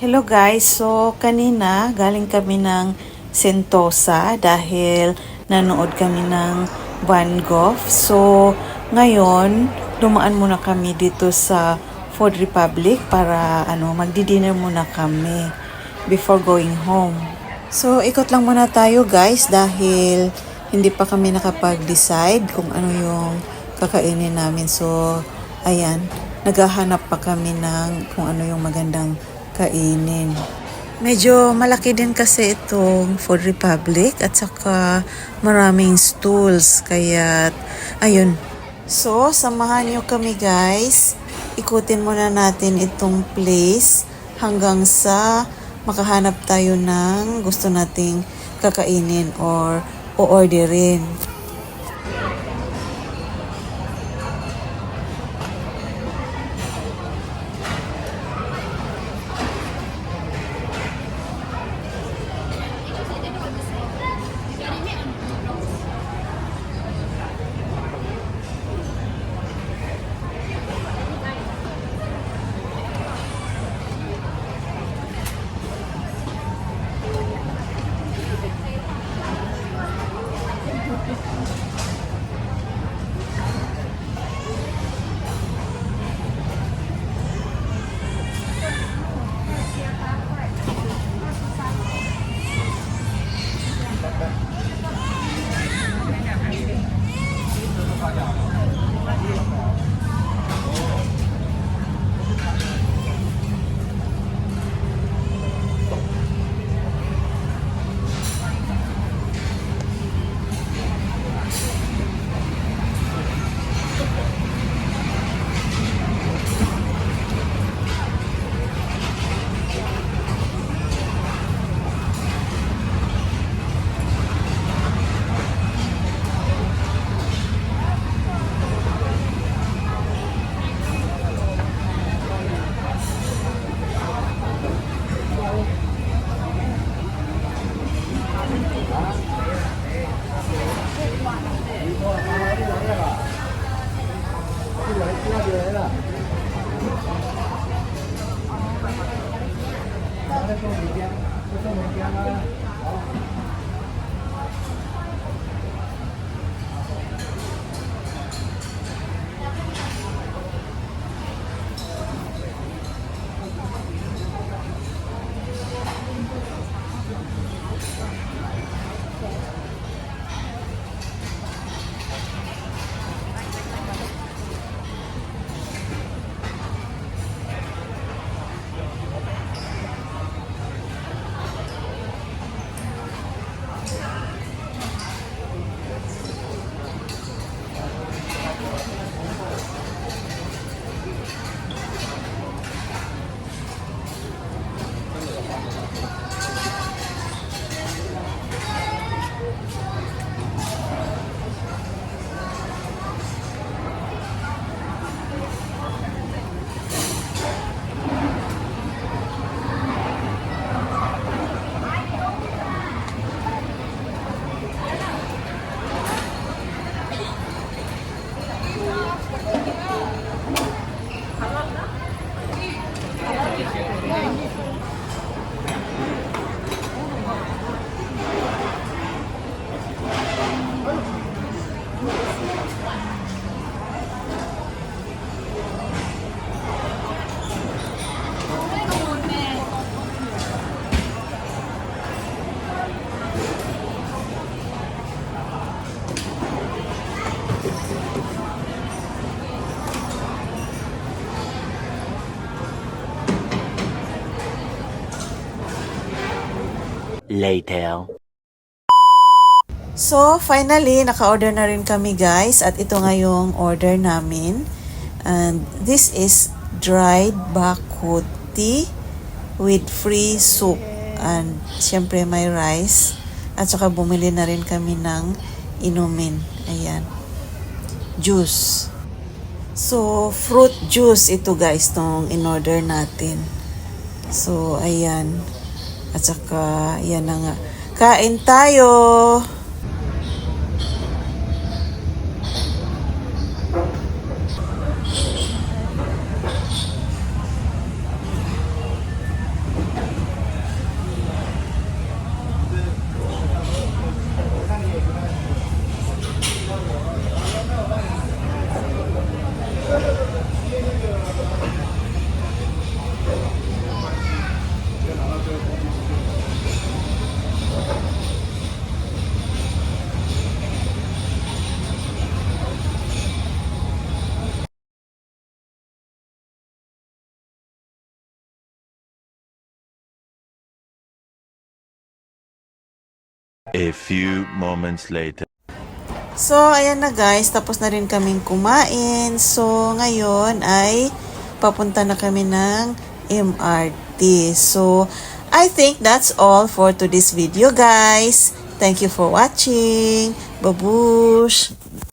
Hello guys, so kanina galing kami ng Sentosa dahil nanood kami ng Van Gogh. So ngayon, dumaan muna kami dito sa Food Republic para magdi-dinner muna kami before going home. So ikot lang muna tayo guys dahil hindi pa kami nakapag-decide kung ano yung kakainin namin. So ayan, naghahanap pa kami ng kung ano yung magandang kainin. Medyo malaki din kasi itong Food Republic at saka maraming stools kaya ayun. So samahan nyo kami guys. Ikutin muna natin itong place hanggang sa makahanap tayo ng gusto nating kakainin or o-orderin. Later. So, finally, naka-order na rin kami guys at ito nga yung order namin. And this is dried bakuti with free soup. And syempre may rice. At saka bumili na rin kami ng inumin. Ayan. Juice. So, fruit juice ito guys, tong in-order natin. So, ayan. At saka, yan na nga. Kain tayo! A few moments later. So, ayan na guys, tapos na rin kaming kumain. So, ngayon ay papunta na kami ng MRT. So, I think that's all for today's video guys. Thank you for watching. Babush!